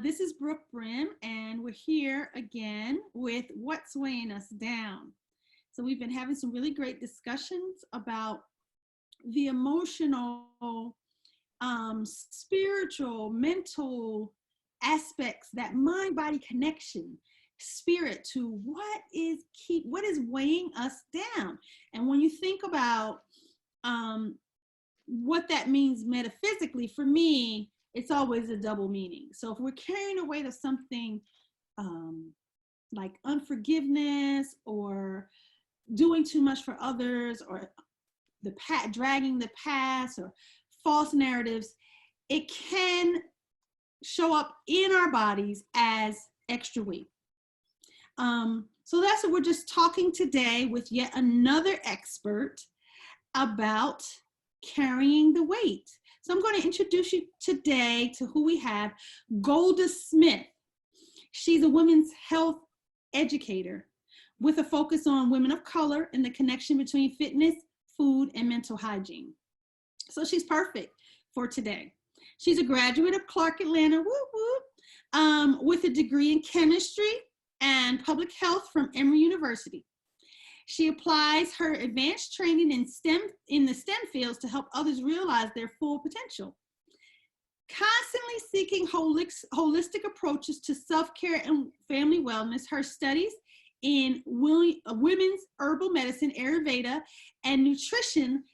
This is Brooke Brim, and we're here again with What's Weighing Us Down. So we've been having some really great discussions about the emotional, spiritual, mental aspects, that mind-body connection, spirit, to what is weighing us down. And when you think about what that means metaphysically, for me, it's always a double meaning. So if we're carrying a weight of something like unforgiveness or doing too much for others, or dragging the past, or false narratives, it can show up in our bodies as extra weight. So that's what we're just talking today with yet another expert about carrying the weight. So I'm going to introduce you today to who we have, Golda Smith. She's a women's health educator with a focus on women of color and the connection between fitness, food, and mental hygiene. So she's perfect for today. She's a graduate of Clark Atlanta, with a degree in chemistry and public health from Emory University. She applies her advanced training in the STEM fields to help others realize their full potential. Constantly seeking holistic approaches to self-care and family wellness, her studies in women's herbal medicine, Ayurveda, and nutrition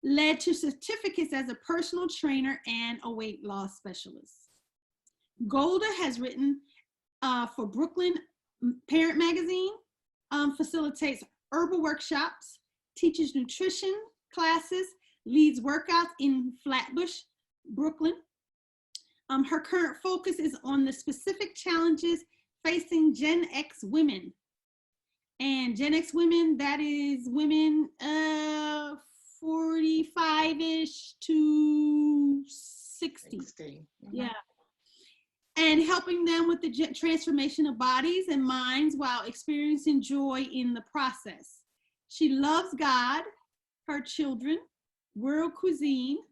led to certificates as a personal trainer and a weight loss specialist. Golda has written for Brooklyn Parent Magazine, facilitates herbal workshops, teaches nutrition classes, leads workouts in Flatbush, Brooklyn. Her current focus is on the specific challenges facing Gen X women. And Gen X women, that is women 45-ish to 60. Yeah. And helping them with the transformation of bodies and minds while experiencing joy in the process. She loves God, her children, world cuisine,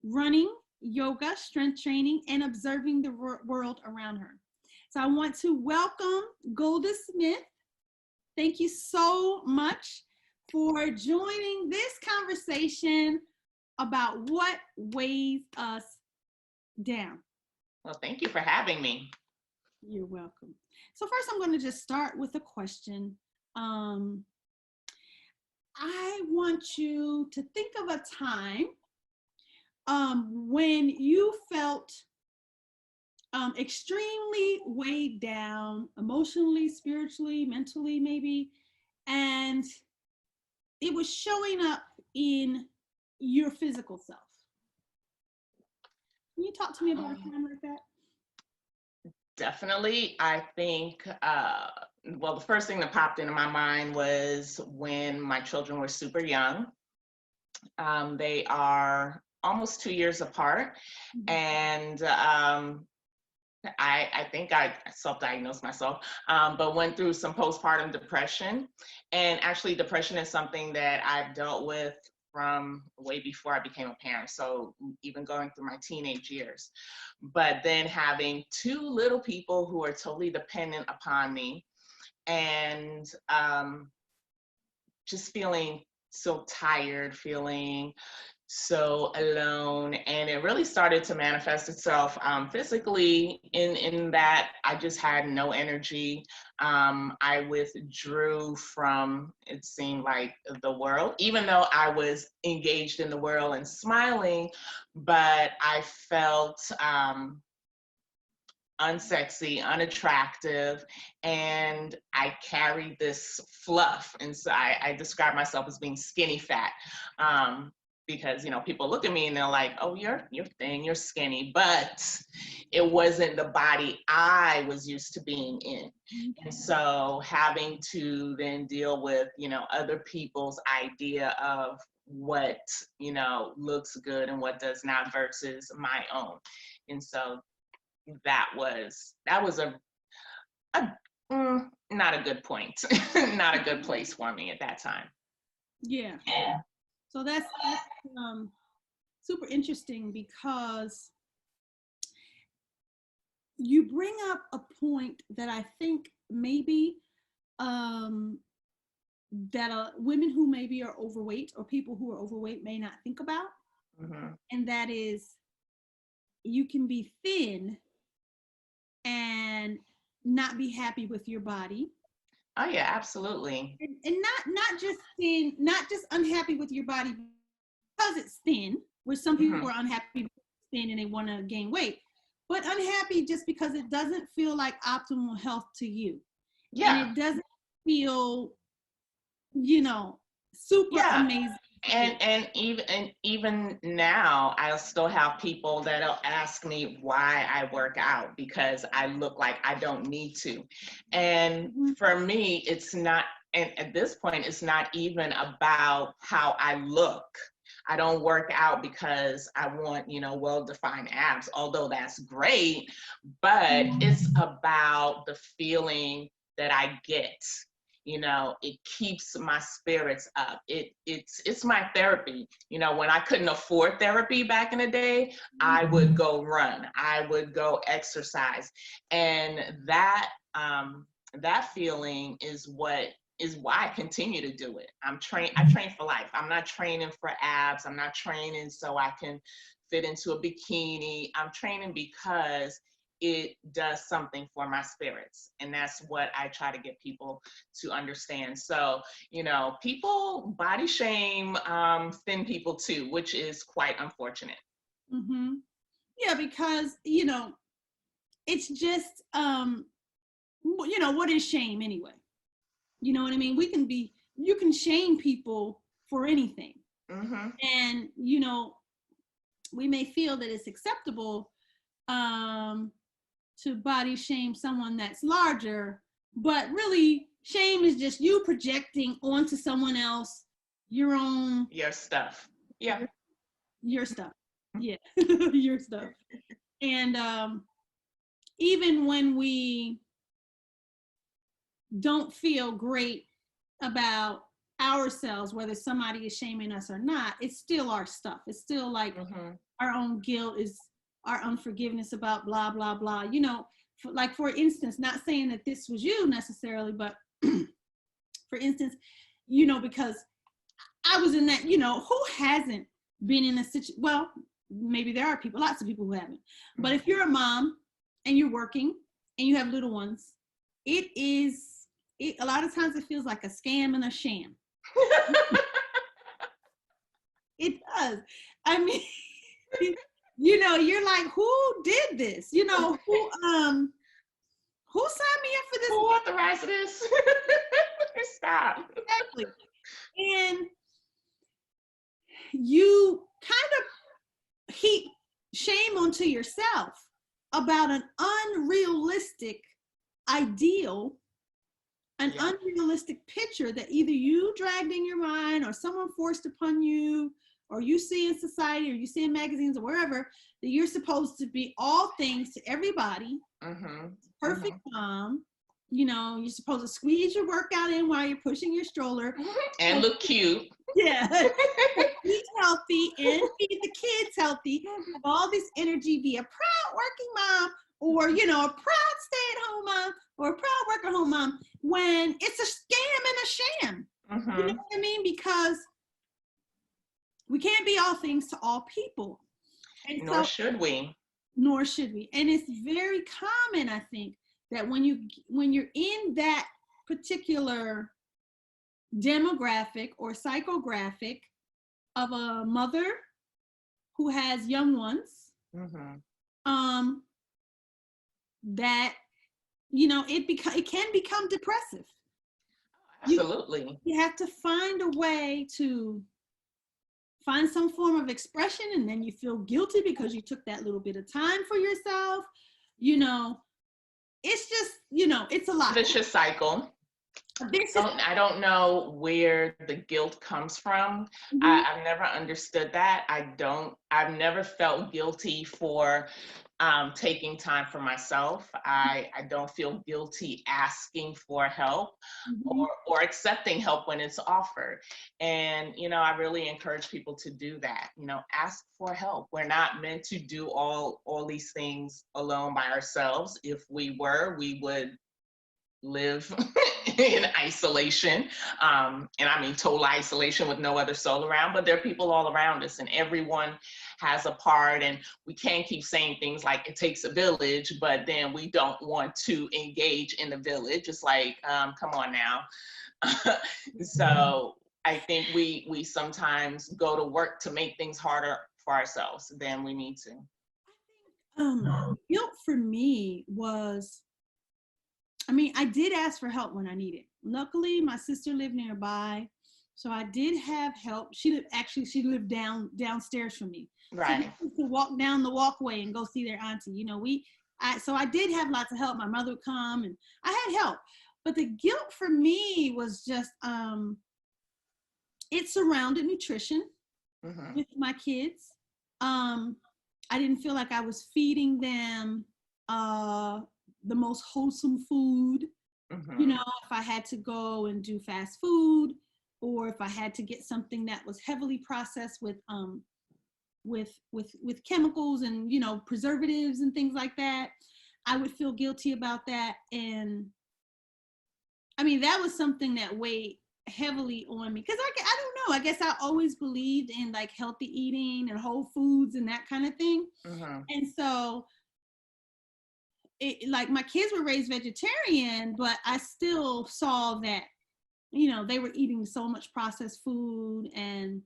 running, yoga, strength training, and observing the world around her. So I want to welcome Golda Smith. Thank you so much for joining this conversation about what weighs us down. Well, thank you for having me. You're welcome. So first, I'm going to just start with a question. I want you to think of a time when you felt extremely weighed down, emotionally, spiritually, mentally, maybe, and it was showing up in your physical self. Can you talk to me about a time like that? Definitely. I think, well, the first thing that popped into my mind was when my children were super young. They are almost 2 years apart. And I think I self-diagnosed myself, but went through some postpartum depression. And actually, depression is something that I've dealt with from way before I became a parent, so even going through my teenage years. But then having two little people who are totally dependent upon me, and just feeling so tired, feeling so alone, and it really started to manifest itself physically in that I just had no energy. I withdrew from, it seemed like, the world, even though I was engaged in the world and smiling, but I felt unsexy, unattractive, and I carried this fluff. And so I describe myself as being skinny fat. Because, you know, people look at me and they're like, oh, you're thin, you're skinny, but it wasn't the body I was used to being in. And so having to then deal with, you know, other people's idea of what, you know, looks good and what does not versus my own. And so that was not a good point, not a good place for me at that time. Yeah. So that's super interesting, because you bring up a point that I think maybe um, that women who maybe are overweight or people who are overweight may not think about, and that is you can be thin and not be happy with your body. Oh yeah, absolutely. And not just thin, not just unhappy with your body because it's thin, where some people are unhappy because it's thin and they want to gain weight, but unhappy just because it doesn't feel like optimal health to you. Yeah. And it doesn't feel, you know, super amazing. And even now, I'll still have people that'll ask me why I work out because I look like I don't need to. And for me, it's not, and at this point, it's not even about how I look. I don't work out because I want, well-defined abs, although that's great, but it's about the feeling that I get. It keeps my spirits up. It's my therapy. When I couldn't afford therapy back in the day, I would go run, I would go exercise. And that feeling is why I continue to do it. I train for life. I'm not training for abs. I'm not training so I can fit into a bikini. I'm training because it does something for my spirits. And that's what I try to get people to understand. So, people body shame thin people too, which is quite unfortunate. Yeah, because, it's just, what is shame anyway? You know what I mean? You can shame people for anything. And, we may feel that it's acceptable to body shame someone that's larger, but really shame is just you projecting onto someone else your stuff. Yeah. Your stuff. Yeah. Your stuff. And even when we don't feel great about ourselves, whether somebody is shaming us or not, it's still our stuff. It's still like our own guilt, is our unforgiveness about blah, blah, blah. For instance, not saying that this was you necessarily, but for instance, because I was in that, who hasn't been in a situation, well, maybe there are lots of people who haven't, but if you're a mom and you're working and you have little ones, a lot of times it feels like a scam and a sham. It does. I mean, you're like, who did this? Who signed me up for this? Who authorized this? Stop. Exactly. And you kind of heap shame onto yourself about an unrealistic ideal, an unrealistic picture that either you dragged in your mind or someone forced upon you, or you see in society, or you see in magazines or wherever, that you're supposed to be all things to everybody. Perfect mom. You're supposed to squeeze your workout in while you're pushing your stroller. And look cute. Yeah. Eat healthy and feed the kids healthy. Have all this energy, be a proud working mom, or, a proud stay-at-home mom, or a proud work-at-home mom, when it's a scam and a sham. You know what I mean? Because we can't be all things to all people. And nor should we. Nor should we. And it's very common, I think, that when you're in that particular demographic or psychographic of a mother who has young ones, that it can become depressive. Absolutely. You have to find a way to find some form of expression, and then you feel guilty because you took that little bit of time for yourself. It's just, it's a lot. Vicious cycle. I don't know where the guilt comes from. I've never understood that. I've never felt guilty for taking time for myself. I don't feel guilty asking for help Mhm. or accepting help when it's offered. And, I really encourage people to do that. Ask for help. We're not meant to do all these things alone by ourselves. If we were, we would live in isolation. And I mean total isolation with no other soul around, but there are people all around us and everyone has a part. And we can't keep saying things like it takes a village, but then we don't want to engage in the village. It's like, come on now. So I think we sometimes go to work to make things harder for ourselves than we need to. Guilt for me was, I mean, I did ask for help when I needed. Luckily, my sister lived nearby, so I did have help. She lived downstairs from me. So we Right. used to walk down the walkway and go see their auntie. So I did have lots of help. My mother would come, and I had help. But the guilt for me was just, it surrounded nutrition Mm-hmm. with my kids. I didn't feel like I was feeding them the most wholesome food. Mm-hmm. If I had to go and do fast food, or if I had to get something that was heavily processed with chemicals and preservatives and things like that, I would feel guilty about that. And I mean, that was something that weighed heavily on me, because I don't know, I guess I always believed in like healthy eating and whole foods and that kind of thing. Mm-hmm. And so like my kids were raised vegetarian, but I still saw that they were eating so much processed food and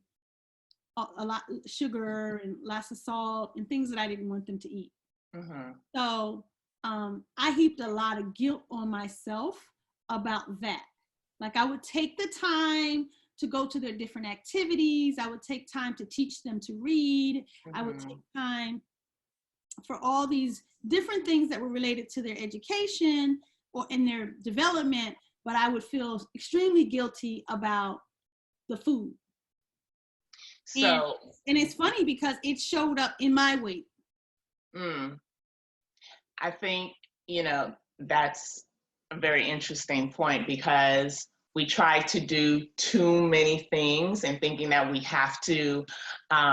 a lot of sugar and lots of salt and things that I didn't want them to eat. Mm-hmm. So I heaped a lot of guilt on myself about that. Like I would take the time to go to their different activities. I would take time to teach them to read. Mm-hmm. I would take time for all these different things that were related to their education or in their development, but I would feel extremely guilty about the food. And So, it's funny because it showed up in my weight. I think, that's a very interesting point, because we try to do too many things and thinking that we have to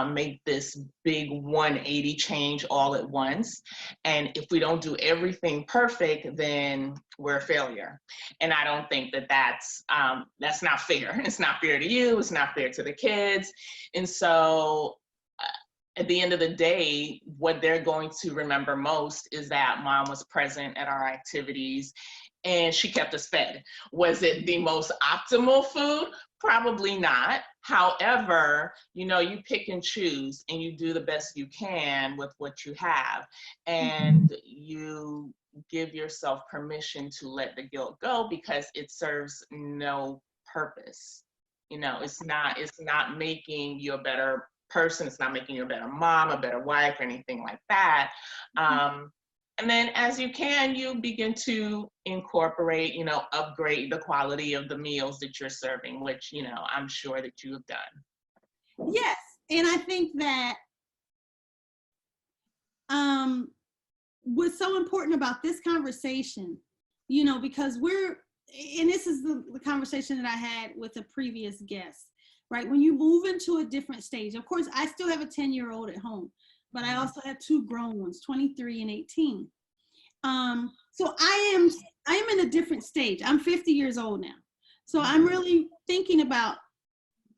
make this big 180 change all at once. And if we don't do everything perfect, then we're a failure. And I don't think that that's not fair. It's not fair to you. It's not fair to the kids. And so at the end of the day, what they're going to remember most is that mom was present at our activities and she kept us fed. Was it the most optimal food? Probably not. However, you pick and choose and you do the best you can with what you have. And you give yourself permission to let the guilt go, because it serves no purpose. It's not making you a better person. It's not making you a better mom, a better wife, or anything like that. And then as you begin to incorporate, upgrade the quality of the meals that you're serving, which, I'm sure that you have done. Yes. And I think that what's so important about this conversation, because and this is the conversation that I had with a previous guest, right? When you move into a different stage, of course, I still have a 10-year-old at home, but I also have two grown ones, 23 and 18. So I am in a different stage. I'm 50 years old now. So I'm really thinking about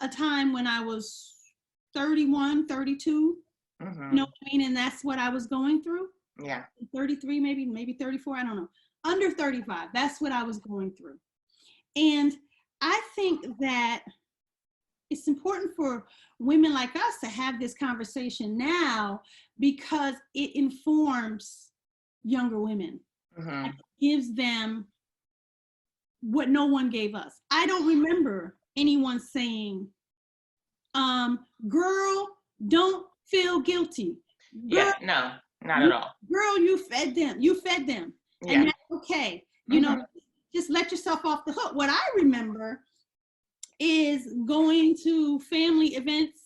a time when I was 31, 32, you know what I mean? And that's what I was going through. Yeah. 33, maybe 34, I don't know. Under 35, that's what I was going through. And I think that it's important for women like us to have this conversation now, because it informs younger women. It gives them what no one gave us. I don't remember anyone saying, girl, don't feel guilty. Girl, Yeah, no, not at all. Girl, you fed them. Yeah. And that's okay. Just let yourself off the hook. What I remember is going to family events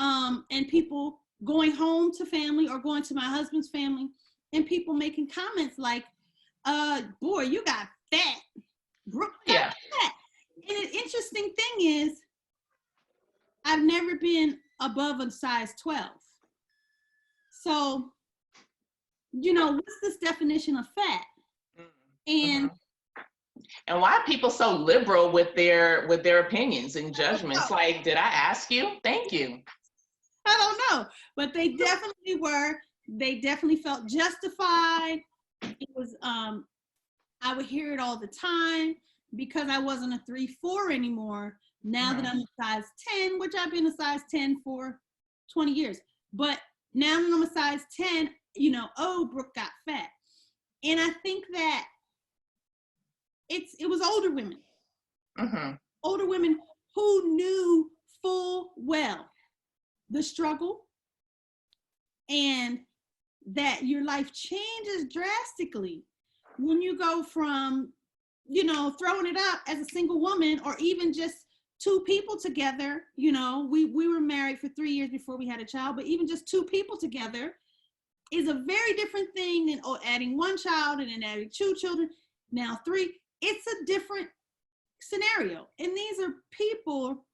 and people going home to family or going to my husband's family and people making comments like, boy, you got fat. Brooke got fat. And an interesting thing is, I've never been above a size 12. So, you know, what's this definition of fat? And and why are people so liberal with their opinions and judgments? Like, did I ask you? Thank you. I don't know, but they definitely were. They definitely felt justified. It was, I would hear it all the time because I wasn't a 3-4 anymore. Now that I'm a size 10, which I've been a size 10 for 20 years, but now that I'm a size 10, you know, oh, Brooke got fat. And I think that it was older women, older women who knew full well the struggle and that your life changes drastically when you go from, you know, throwing it up as a single woman or even just two people together. You know, we were married for 3 years before we had a child, but even just two people together is a very different thing than adding one child and then adding two children, now three. It's a different scenario. And these are people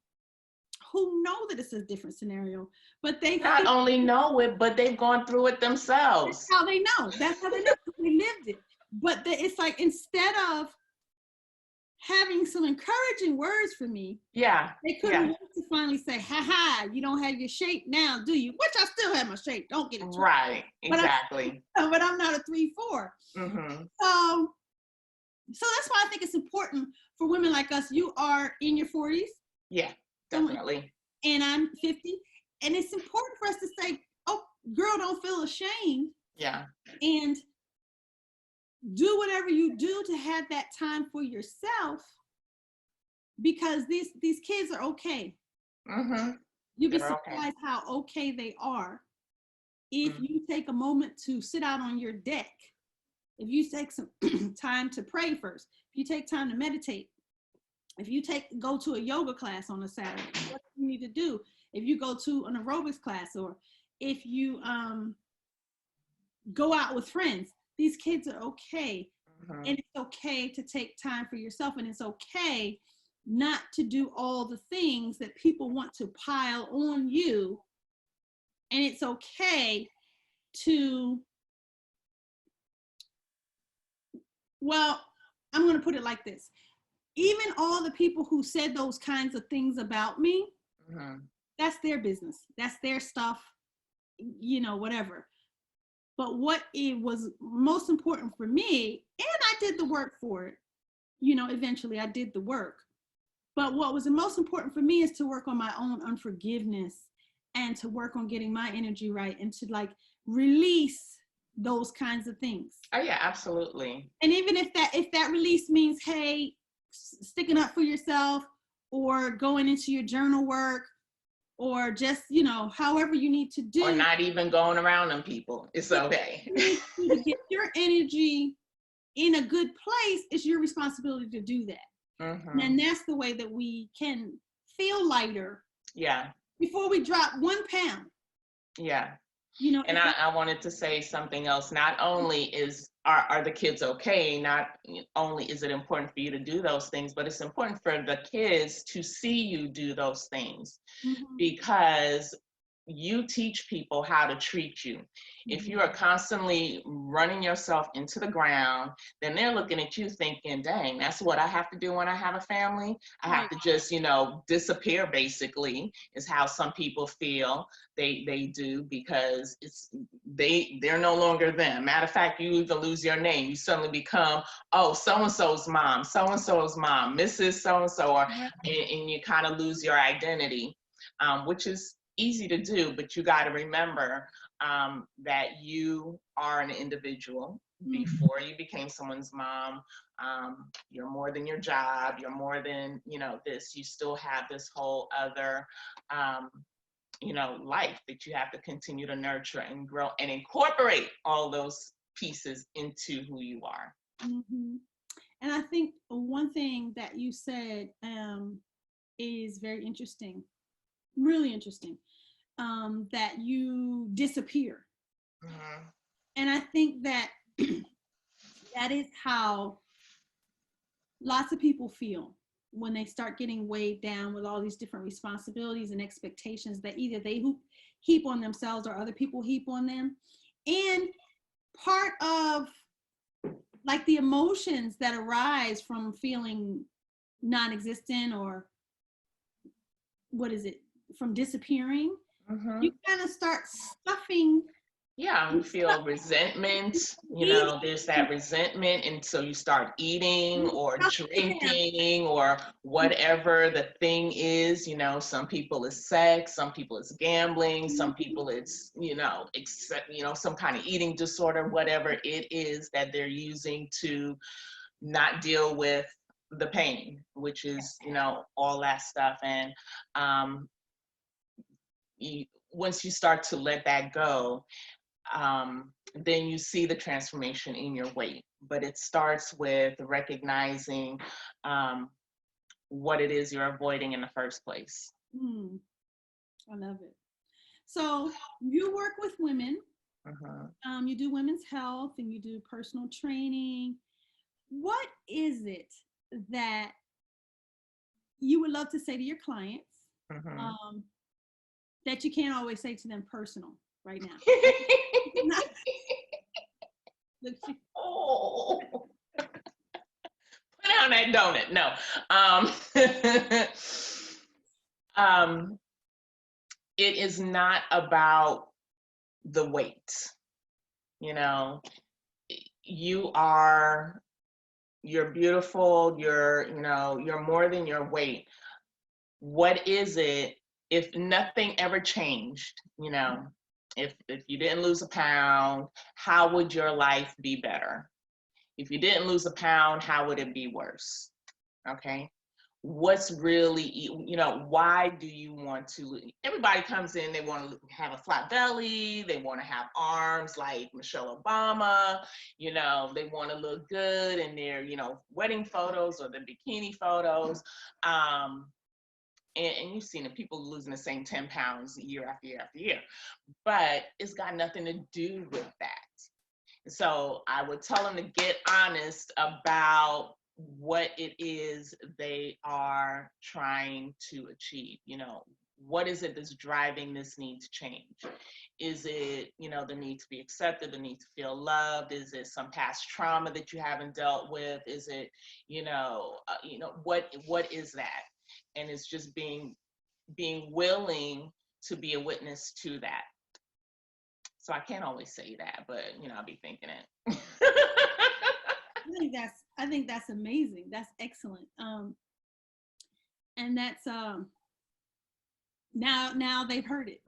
who know that it's a different scenario, but they not only know it, but they've gone through it themselves. That's how they know. That's how they know. They lived it. But it's like, instead of having some encouraging words for me, they couldn't wait to finally say, ha ha, you don't have your shape now, do you? Which I still have my shape, don't get it twisted. Right, exactly. But I'm not a 3-4. So that's why I think it's important for women like us. You are in your 40s. Yeah, definitely. And I'm 50. And it's important for us to say, oh, girl, don't feel ashamed. Yeah. And do whatever you do to have that time for yourself, because these kids are okay. You'd be surprised how okay they are if you take a moment to sit out on your deck. If you take some time to pray first, if you take time to meditate, if you go to a yoga class on a Saturday, what do you need to do? If you go to an aerobics class, or if you go out with friends, these kids are okay. And it's okay to take time for yourself, and it's okay not to do all the things that people want to pile on you. And it's okay to, well, I'm going to put it like this. Even all the people who said those kinds of things about me, that's their business. That's their stuff, you know, whatever. But what it was most important for me, and I did the work for it, you know, eventually I did the work. But what was the most important for me is to work on my own unforgiveness and to work on getting my energy right and to like release those kinds of things. Oh yeah, absolutely. And even if that release means, hey, sticking up for yourself or going into your journal work or just, you know, however you need to do. Or not even going around them people. It's okay. To get your energy in a good place, it's your responsibility to do that. And that's the way that we can feel lighter. Yeah. Before we drop 1 pound. Yeah. You know, and I wanted to say something else. Not only are the kids okay, not only is it important for you to do those things, but it's important for the kids to see you do those things, because you teach people how to treat you. If you are constantly running yourself into the ground, then they're looking at you thinking, dang, that's what I have to do when I have a family. I have to just, you know, disappear, basically, is how some people feel they do, because they're no longer them. Matter of fact, you even lose your name. You suddenly become, oh, so-and-so's mom, so-and-so's mom, Mrs. So-and-so, and you kind of lose your identity, which is easy to do, but you got to remember that you are an individual. Before you became someone's mom, you're more than your job, you're more than, you know, this. You still have this whole other you know, life that you have to continue to nurture and grow and incorporate all those pieces into who you are. And I think one thing that you said is very interesting. Really interesting. that you disappear. Mhm. And I think that that is how lots of people feel when they start getting weighed down with all these different responsibilities and expectations that either they heap on themselves or other people heap on them. And part of like the emotions that arise from feeling non-existent, or what is it, from disappearing, you Mhm. kind of start stuffing. Yeah, you feel resentment, Eating, there's that resentment. And so you start eating or stuff it down. drinking or whatever the thing is. Some people it's sex, some people it's gambling, some people it's, some kind of eating disorder, whatever it is that they're using to not deal with the pain, which is, all that stuff. And you, once you start to let that go, then you see the transformation in your weight. But it starts with recognizing what it is you're avoiding in the first place. I love it. So you work with women, you do women's health and you do personal training. What is it that you would love to say to your clients that you can't always say to them personal right now? Oh, put down that donut. No. It is not about the weight. You're beautiful. You're more than your weight. What is it if nothing ever changed? If you didn't lose a pound, how would your life be better? If you didn't lose a pound, how would it be worse? Okay. What's really, why do you want to? Everybody comes in, they want to have a flat belly, they want to have arms like Michelle Obama, they want to look good in their, wedding photos or the bikini photos. And you've seen it, people losing the same 10 pounds year after year after year, but it's got nothing to do with that. So I would tell them to get honest about what it is they are trying to achieve. What is it that's driving this need to change? Is it, the need to be accepted, the need to feel loved? Is it some past trauma that you haven't dealt with? Is it, what is that? And it's just being willing to be a witness to that. So I can't always say that, but I'll be thinking it. I think that's amazing. That's excellent. And that's now they've heard it.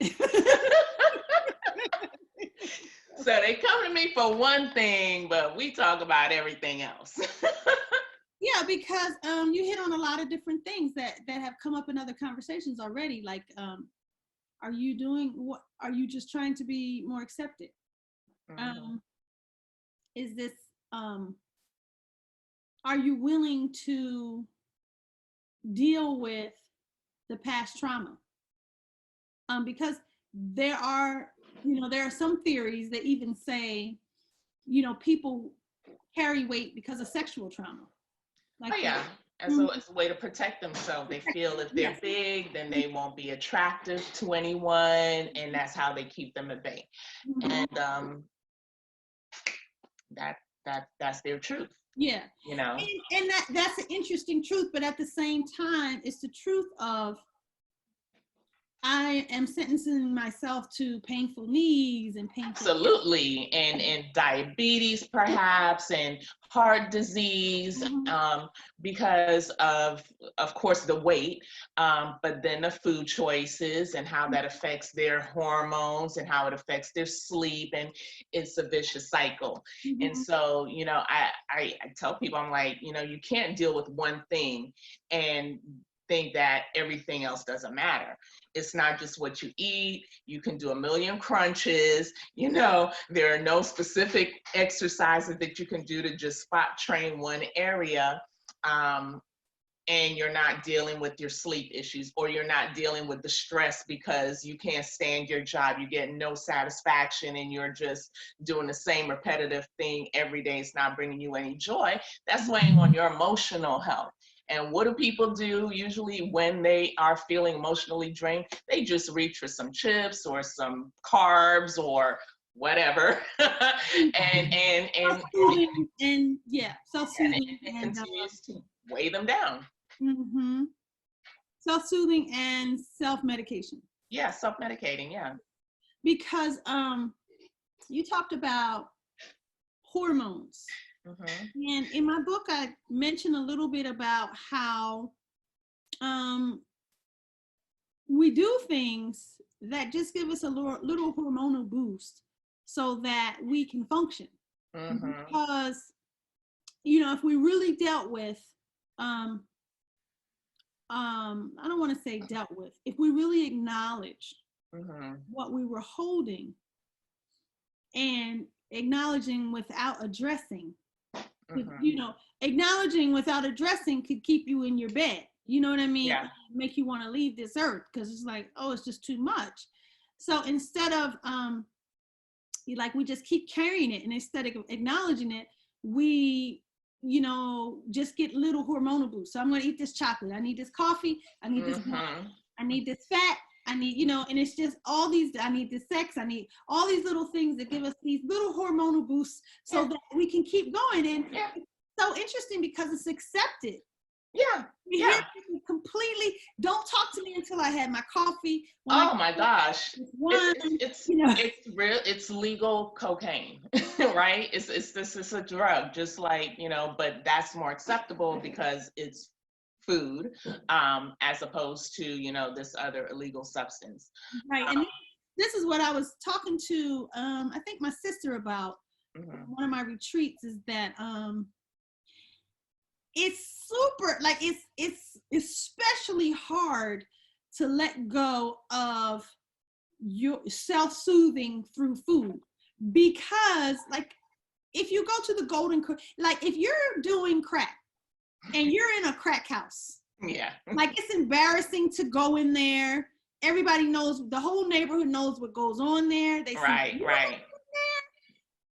So they come to me for one thing, but we talk about everything else. Yeah, because you hit on a lot of different things that have come up in other conversations already. Like, are you just trying to be more accepted? Is this are you willing to deal with the past trauma? Because there are some theories that even say, people carry weight because of sexual trauma. Like, oh yeah, as a way to protect themselves. They feel if they're big, then they won't be attractive to anyone, and that's how they keep them at bay. And that's their truth. Yeah. And that's an interesting truth, but at the same time, it's the truth of, I am sentencing myself to painful knees and painful. Absolutely. And diabetes perhaps, and heart disease, because of course the weight, but then the food choices and how that affects their hormones and how it affects their sleep, and it's a vicious cycle. And so, I tell people, I'm like, you can't deal with one thing and think that everything else doesn't matter. It's not just what you eat. You can do a million crunches. There are no specific exercises that you can do to just spot train one area. and you're not dealing with your sleep issues, or you're not dealing with the stress because you can't stand your job, you get no satisfaction, and you're just doing the same repetitive thing every day, it's not bringing you any joy, that's weighing on your emotional health. And what do people do usually when they are feeling emotionally drained? They just reach for some chips or some carbs or whatever. and Self-soothing and yeah, self-soothing it and continues to weigh them down. self-soothing and self-medication. Yeah, self-medicating, yeah. Because you talked about hormones. And in my book, I mentioned a little bit about how we do things that just give us a little hormonal boost so that we can function. Because, you know, if we really dealt with, I don't want to say dealt with, if we really acknowledged what we were holding and acknowledging without addressing, you know, acknowledging without addressing could keep you in your bed. You know what I mean? Yeah. Make you want to leave this earth because it's like, oh, it's just too much. So instead of, like, we just keep carrying it, and instead of acknowledging it, we, you know, just get little hormonal boosts. So I'm going to eat this chocolate. I need this coffee. I need this milk. I need this fat. I need, you know, and it's just all these, I need this sex. I need all these little things that give us these little hormonal boosts so that we can keep going. And it's so interesting because it's accepted. We hear people completely, don't talk to me until I had my coffee. Oh my gosh. It's you know. It's real, it's legal cocaine, right? It's a drug, just like, you know, but that's more acceptable because it's food, as opposed to, you know, this other illegal substance. Right. And this is what I was talking to I think my sister about one of my retreats, is that it's super, like, it's especially hard to let go of your self-soothing through food, because, like, if you go to the like, if you're doing crack and you're in a crack house, like, it's embarrassing to go in there. Everybody knows, the whole neighborhood knows what goes on there. They right.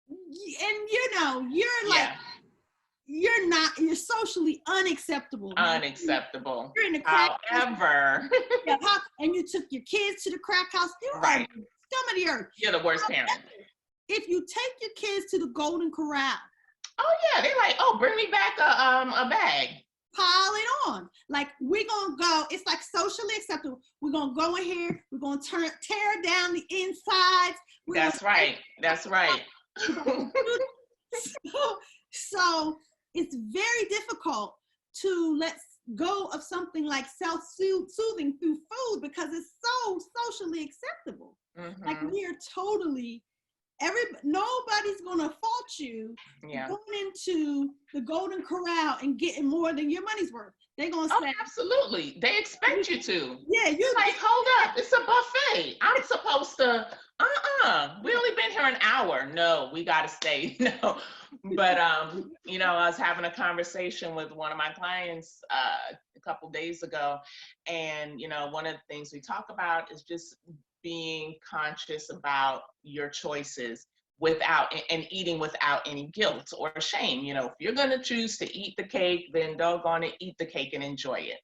And you know, you're like, you're socially unacceptable. Unacceptable. You're in the crack However, house, and you took your kids to the crack house. You are the scum of the earth. You're the worst parent. If you take your kids to the Golden Corral, oh yeah, they're like, oh, bring me back a bag. Pile it on. Like, we're gonna go. It's like socially acceptable. We're gonna go in here. We're gonna tear down the insides. That's right. So it's very difficult to let go of something like self-soothing through food, because it's so socially acceptable. Like, we are totally, nobody's gonna fault you going into the Golden Corral and getting more than your money's worth. They're gonna say, absolutely. They expect you to. Yeah, you're like, hold up, it's a buffet. I'm supposed to, we only been here an hour. No, we gotta stay. No. But you know, I was having a conversation with one of my clients a couple days ago, and you know, one of the things we talk about is just being conscious about your choices without, and eating without any guilt or shame. You know, if you're going to choose to eat the cake, then doggone it, eat the cake and enjoy it.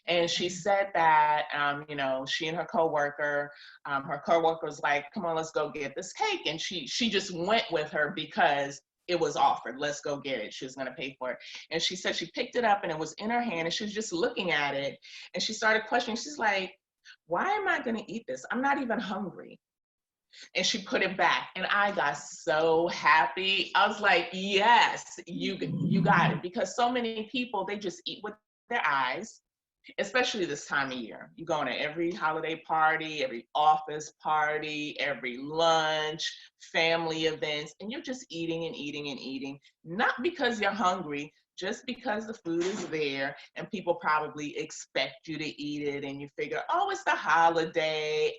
And she said that, you know, she and her coworker was like, come on, let's go get this cake. And she just went with her because it was offered. Let's go get it. She was going to pay for it. And she said she picked it up and it was in her hand and she was just looking at it. And she started questioning. She's like, why am I going to eat this? I'm not even hungry. And she put it back. And I got so happy. I was like, yes, you got it. Because so many people, they just eat with their eyes, especially this time of year. You go to every holiday party, every office party, every lunch, family events, and you're just eating and eating and eating, not because you're hungry, just because the food is there and people probably expect you to eat it, and you figure, oh, it's the holiday.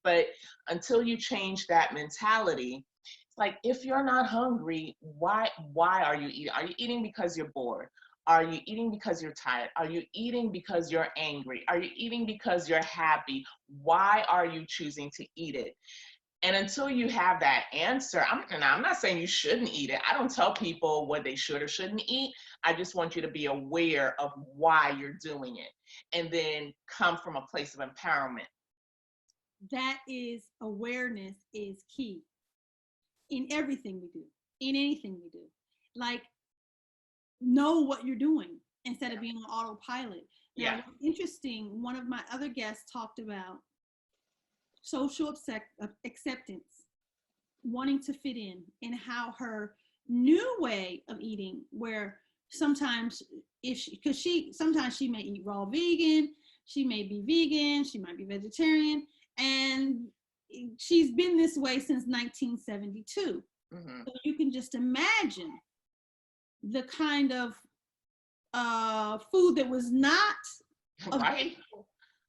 But until you change that mentality, it's like, if you're not hungry, why are you eating? Are you eating because you're bored? Are you eating because you're tired? Are you eating because you're angry? Are you eating because you're happy? Why are you choosing to eat it? And until you have that answer, I'm not saying you shouldn't eat it. I don't tell people what they should or shouldn't eat. I just want you to be aware of why you're doing it, and then come from a place of empowerment. That is, awareness is key in everything we do, in anything we do. Like, know what you're doing instead of being on autopilot. Now, Yeah. what's interesting, one of my other guests talked about social acceptance, wanting to fit in, and how her new way of eating, where sometimes sometimes she may eat raw vegan, she may be vegan, she might be vegetarian, and she's been this way since 1972. Mm-hmm. So you can just imagine the kind of food that was not Right.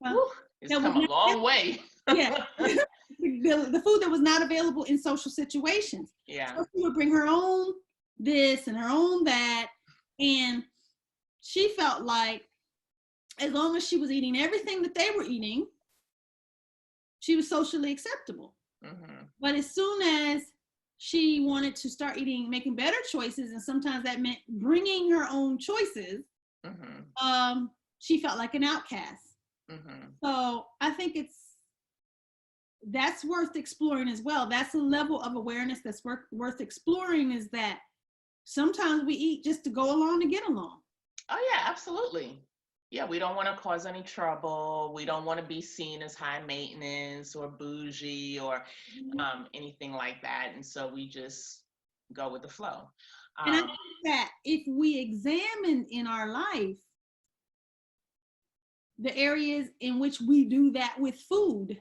available, It's come a long way. yeah, the food that was not available in social situations. Yeah. So she would bring her own this and her own that, and she felt like as long as she was eating everything that they were eating, she was socially acceptable. Mm-hmm. But as soon as she wanted to start eating, making better choices, and sometimes that meant bringing her own choices, Mm-hmm. she felt like an outcast. Mm-hmm. So I think that's worth exploring as well. That's a level of awareness that's worth exploring, is that sometimes we eat just to go along to get along. Oh yeah, absolutely. Yeah, we don't want to cause any trouble. We don't want to be seen as high maintenance or bougie or anything like that. And so we just go with the flow. And I think that if we examine in our life the areas in which we do that with food,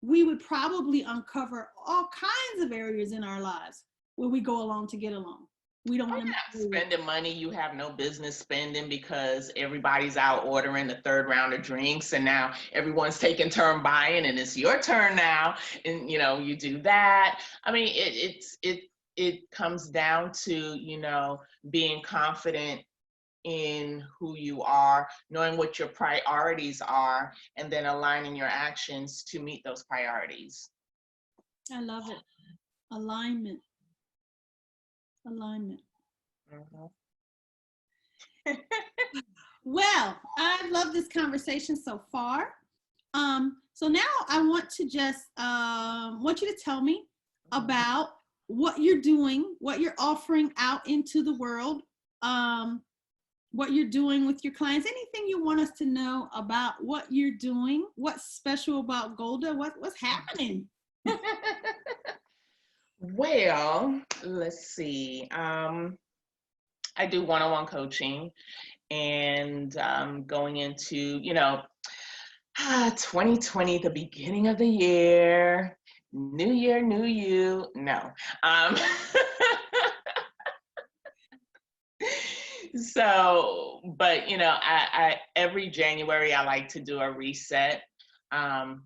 we would probably uncover all kinds of areas in our lives where we go along to get along. We don't want to spending money you have no business spending because everybody's out ordering the third round of drinks, and now everyone's taking turn buying, and it's your turn now, and you do that. I mean, it comes down to being confident in who you are, knowing what your priorities are, and then aligning your actions to meet those priorities. I love it. Alignment. Mm-hmm. Well, I've loved this conversation so far. So now I want to just want you to tell me about what you're doing, what you're offering out into the world, what you're doing with your clients, anything you want us to know about what you're doing, what's special about Golda, what's happening. Well, let's see. I do one-on-one coaching, and going into 2020, the beginning of the year, new year, new you. No. So, but I every January I like to do a reset,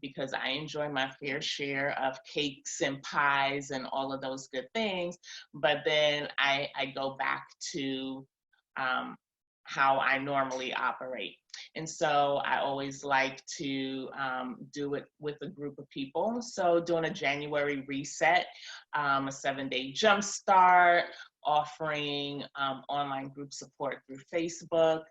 because I enjoy my fair share of cakes and pies and all of those good things. But then I go back to how I normally operate. And so I always like to do it with a group of people. So doing a January reset, a 7-day jumpstart, offering online group support through Facebook,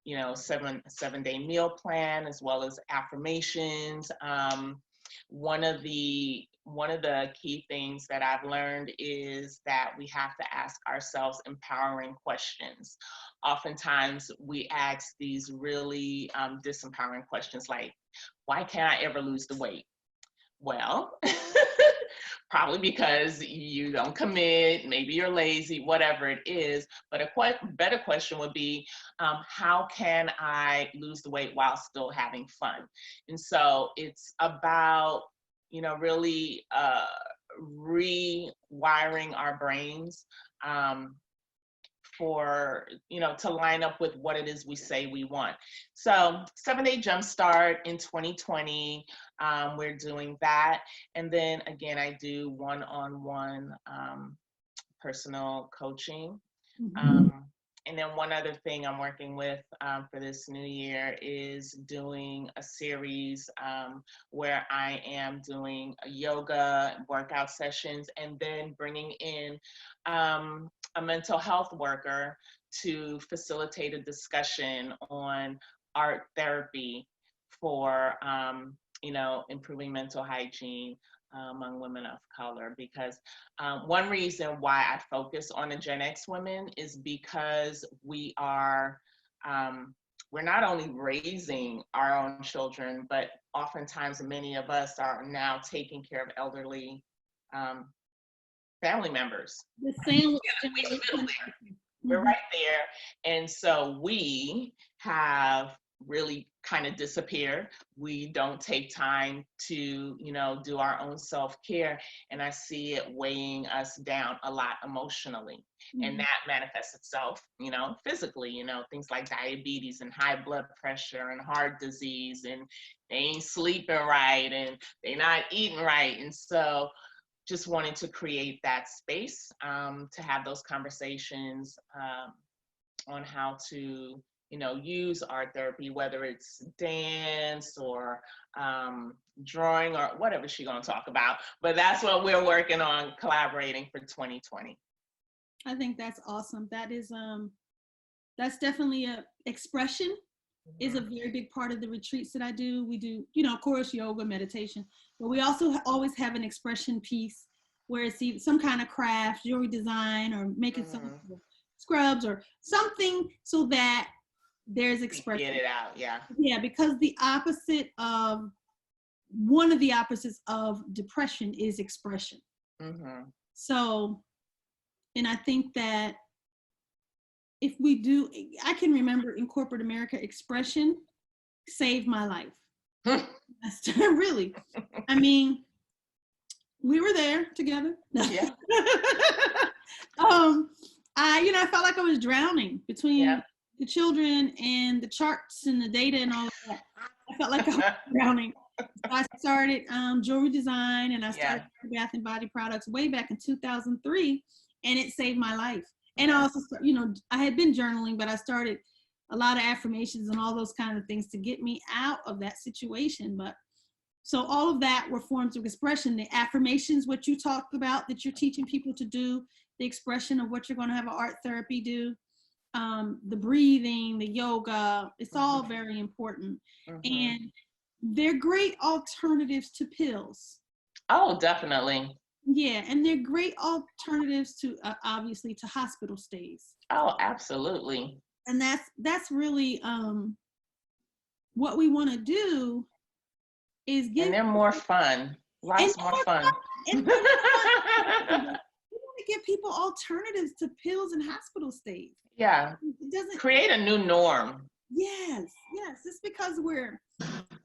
7-day meal plan, as well as affirmations. One of the key things that I've learned is that we have to ask ourselves empowering questions. Oftentimes we ask these really disempowering questions like, why can't I ever lose the weight? Well, probably because you don't commit, maybe you're lazy, whatever it is. But a better question would be, how can I lose the weight while still having fun? And so it's about, really rewiring our brains to line up with what it is we say we want. So 7-day jumpstart in 2020, we're doing that. And then again, I do one-on-one personal coaching. And then one other thing I'm working with for this new year is doing a series where I am doing a yoga workout sessions, and then bringing in a mental health worker to facilitate a discussion on art therapy for, improving mental hygiene among women of color. Because one reason why I focus on the Gen X women is because we're not only raising our own children, but oftentimes many of us are now taking care of elderly family members. The sandwich We generation. still there. We're right there. And so we have really kind of disappeared. We don't take time to, do our own self-care. And I see it weighing us down a lot emotionally. And that manifests itself, physically, things like diabetes and high blood pressure and heart disease, and they ain't sleeping right and they're not eating right. And so just wanting to create that space to have those conversations on how to, use art therapy, whether it's dance or drawing or whatever she's going to talk about. But that's what we're working on, collaborating for 2020. I think that's awesome. That is, that's definitely a expression is a very big part of the retreats that I do. We do, of course, yoga, meditation, but we also always have an expression piece where it's some kind of craft, jewelry design, or making some scrubs or something so that there's expression. Get it out, yeah. Yeah, because one of the opposites of depression is expression. So, and I think that if we do, I can remember in corporate America, expression saved my life. Really. I mean, we were there together. Yeah. I felt like I was drowning between the children and the charts and the data and all of that. I felt like I was drowning. So I started jewelry design, and I started Bath and Body Products way back in 2003, and it saved my life. And I also, I had been journaling, but I started a lot of affirmations and all those kind of things to get me out of that situation. But so all of that were forms of expression. The affirmations, what you talked about, that you're teaching people to do, the expression of what you're going to have an art therapy do, the breathing, the yoga, it's all very important. And they're great alternatives to pills. Oh, definitely. Yeah, and they're great alternatives to obviously to hospital stays. Oh, absolutely. And that's really what we want to do is give. And they're more fun. Lots more fun. And we want to give people alternatives to pills and hospital stays. Yeah. It doesn't create a new norm. Yes. It's because we're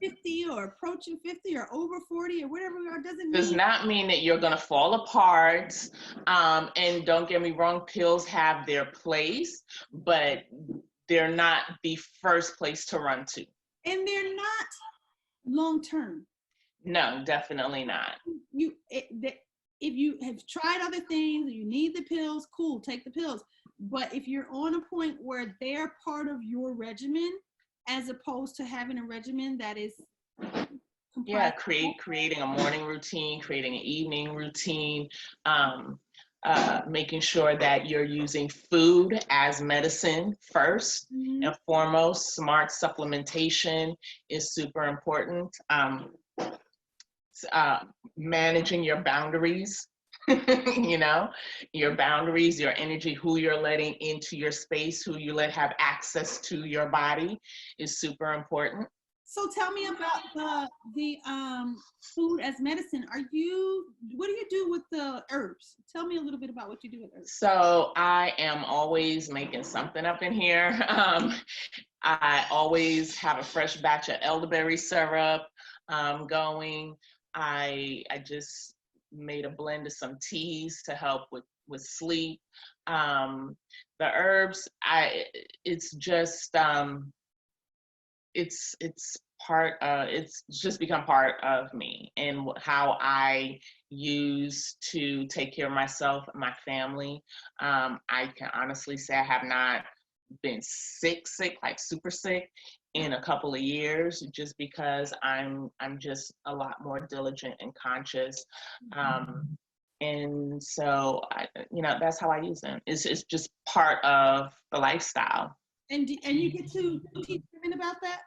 50 or approaching 50 or over 40 or whatever we are, does not mean that you're going to fall apart. And don't get me wrong, pills have their place, but they're not the first place to run to. And they're not long term. No, definitely not. If you have tried other things, you need the pills, cool, take the pills. But if you're on a point where they're part of your regimen, as opposed to having a regimen that is creating a morning routine, creating an evening routine, making sure that you're using food as medicine first and foremost. Smart supplementation is super important. Managing your boundaries, your boundaries, your energy, who you're letting into your space, who you let have access to your body is super important. So tell me about the food as medicine. What do you do with the herbs? Tell me a little bit about what you do with herbs. So I am always making something up in here. I always have a fresh batch of elderberry syrup going. I just made a blend of some teas to help with sleep. The herbs, it's just it's just become part of me and how I use to take care of myself and my family. I can honestly say I have not been sick, like super sick in a couple of years, just because I'm just a lot more diligent and conscious. And so that's how I use them. It's just part of the lifestyle. And you get to teach women about that?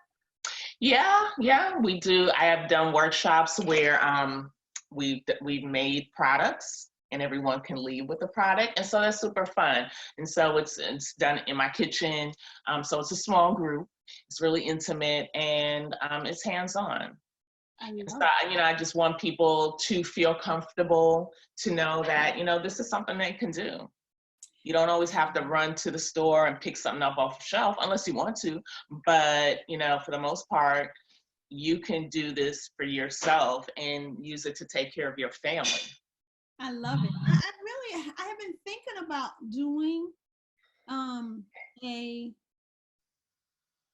Yeah, we do. I have done workshops where we've made products and everyone can leave with the product, and so that's super fun. And so it's done in my kitchen. So it's a small group. It's really intimate, and it's hands-on. So, I just want people to feel comfortable, to know that, this is something they can do. You don't always have to run to the store and pick something up off the shelf unless you want to. But, for the most part, you can do this for yourself and use it to take care of your family. I love it. I have been thinking about doing a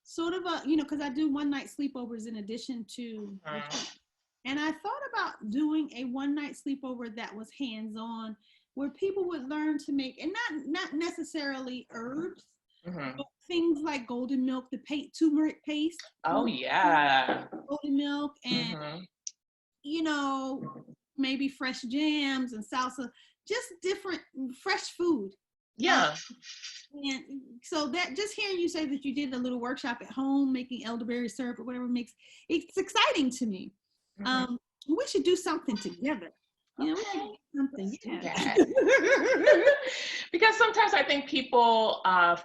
sort of a, because I do one night sleepovers in addition to, and I thought about doing a one night sleepover that was hands-on, where people would learn to make, and not necessarily herbs, but things like golden milk, the turmeric paste. Oh yeah. Golden milk and, maybe fresh jams and salsa, just different fresh food. Yeah. And so that, just hearing you say that you did a little workshop at home making elderberry syrup or whatever, it's exciting to me. We should do something together. We should do something. Yeah. Because sometimes I think people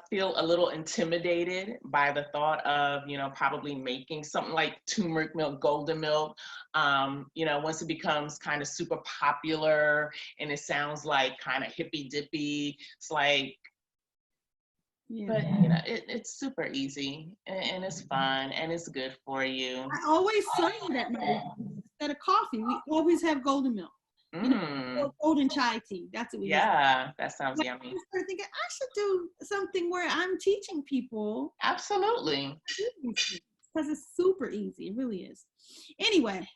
feel a little intimidated by the thought of, probably making something like turmeric milk, golden milk. Once it becomes kind of super popular and it sounds like kind of hippy dippy, it's like, but it's super easy and it's fun and it's good for you. I always serve that instead of coffee. We always have golden milk. Golden chai tea. That's what we do. That sounds yummy. I started thinking I should do something where I'm teaching people. Absolutely. Because it's super easy. It really is. Anyway,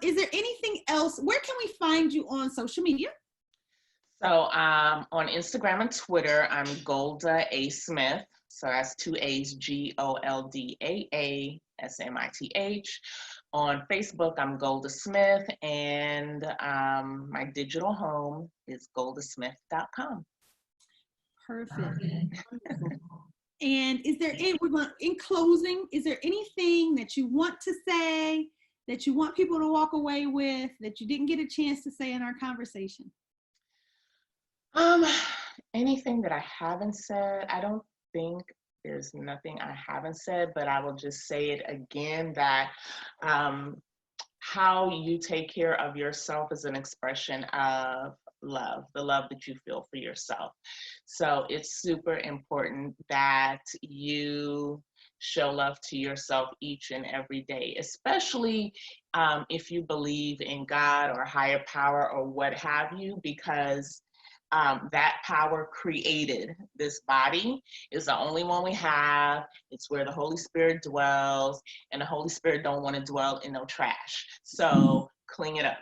is there anything else? Where can we find you on social media? So on Instagram and Twitter, I'm Golda A. Smith. So that's 2 A's, GOLDAA SMITH. On Facebook, I'm Golda Smith, and my digital home is goldasmith.com. Perfect. And is there in closing, is there anything that you want to say, that you want people to walk away with, that you didn't get a chance to say in our conversation? Anything that I haven't said, I don't think there's nothing I haven't said, but I will just say it again, that how you take care of yourself is an expression of love, the love that you feel for yourself. So it's super important that you show love to yourself each and every day, especially if you believe in God or higher power or what have you, because that power created this body. Is the only one we have. It's where the Holy Spirit dwells, and the Holy Spirit don't want to dwell in no trash. So clean it up.